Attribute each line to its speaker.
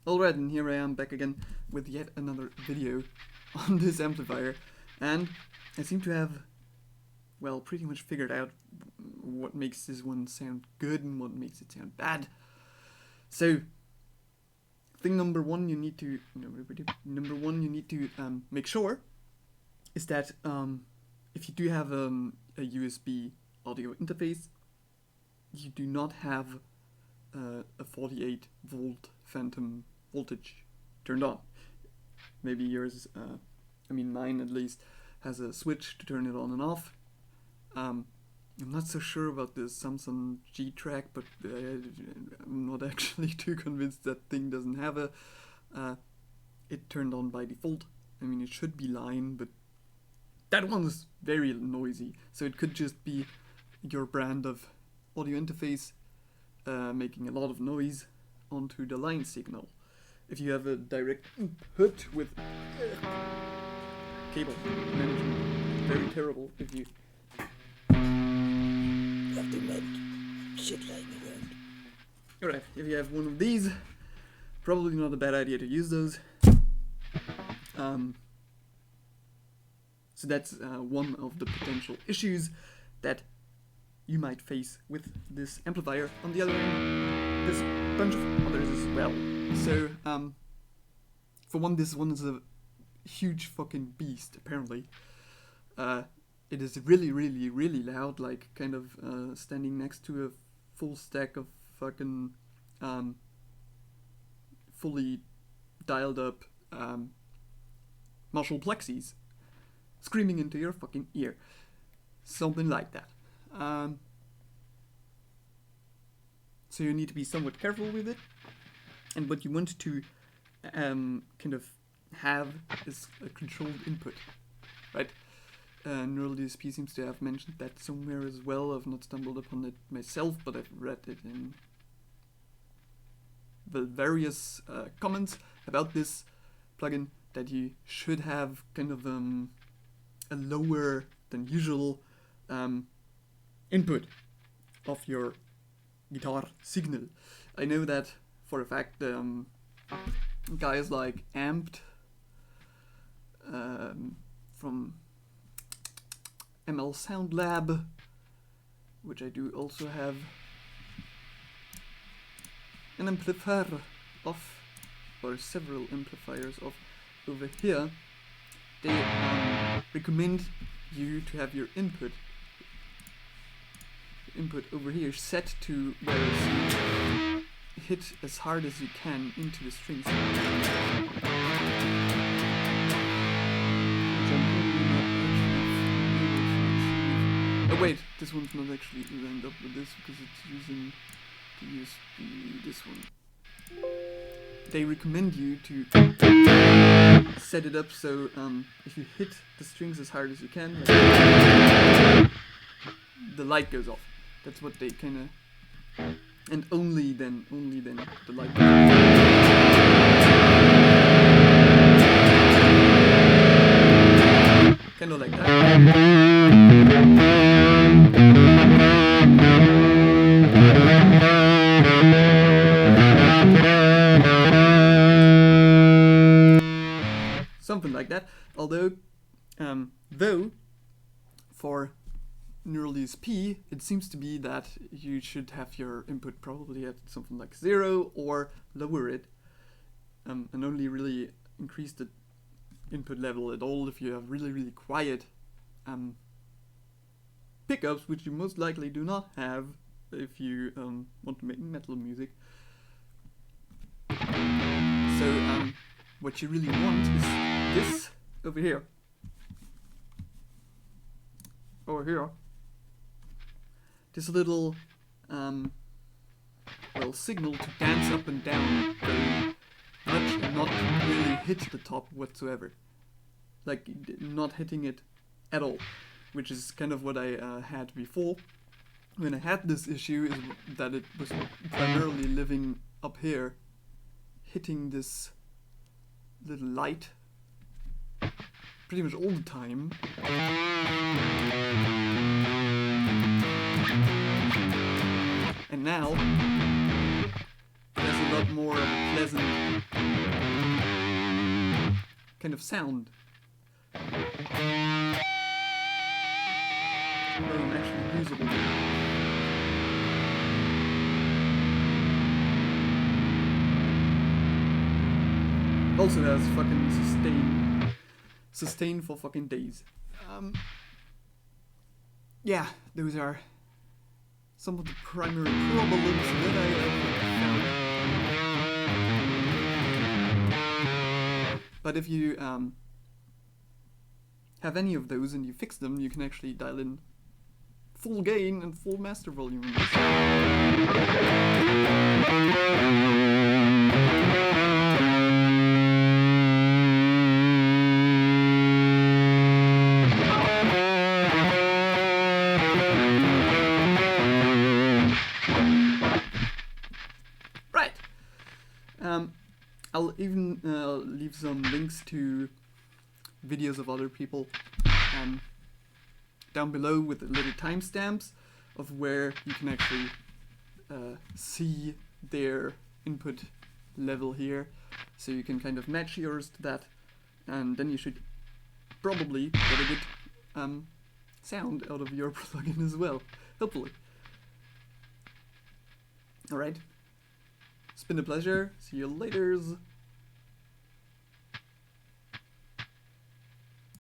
Speaker 1: Alright, and here I am back again with yet another video on this amplifier, and I seem to have, well, pretty much figured out what makes this one sound good and what makes it sound bad. So, thing number one you need to make sure is that if you do have a USB audio interface, you do not have a 48 volt phantom voltage turned on. Maybe yours, mine at least, has a switch to turn it on and off. I'm not so sure about the Samsung G-Track, but I'm not actually too convinced that thing doesn't have it turned on by default. I mean, it should be line, but that one's very noisy, so it could just be your brand of audio interface making a lot of noise onto the line signal. If you have a direct input with cable management, very terrible if you have to melt shit lying around. Alright, if you have one of these, probably not a bad idea to use those. So that's one of the potential issues that you might face with this amplifier. On the other hand, there's a bunch of others as well. So, for one, this one is a huge fucking beast, apparently. It is really, really, really loud, like kind of standing next to a full stack of fucking fully dialed up Marshall Plexis screaming into your fucking ear. Something like that. So you need to be somewhat careful with it, and what you want to kind of have is a controlled input, right? Neural DSP seems to have mentioned that somewhere as well. I've not stumbled upon it myself, but I've read it in the various comments about this plugin, that you should have kind of a lower than usual input of your guitar signal. I know that for a fact. Guys like Amped from ML Sound Lab, which I do also have an amplifier of, or several amplifiers of over here, they recommend you to have your input over here set to where it's hit as hard as you can into the strings. Oh wait, this one's not actually lined up with this because it's using the USB, this one. They recommend you to set it up so if you hit the strings as hard as you can, like, the light goes off. That's what they kinda... And only then the light goes off. Kinda like that. Something like that. Although, though, for Neural DSP, it seems to be that you should have your input probably at something like 0 or lower it, and only really increase the input level at all if you have really, really quiet pickups, which you most likely do not have if you want to make metal music. So what you really want is this over here. Over here. This little signal to dance up and down very much and not really hit the top whatsoever. Like, not hitting it at all, which is kind of what I had before. When I had this issue, is that it was primarily living up here, hitting this little light pretty much all the time. And now there's a lot more of a pleasant kind of sound. Actually usable. Also has fucking sustain for fucking days. Yeah, those are some of the primary problems that I found. But if you have any of those and you fix them, you can actually dial in full gain and full master volume. Right. I'll even leave some links to videos of other people down below with the little timestamps of where you can actually see their input level here, so you can kind of match yours to that, and then you should probably get a good sound out of your plugin as well, hopefully. Alright, it's been a pleasure, see you laters.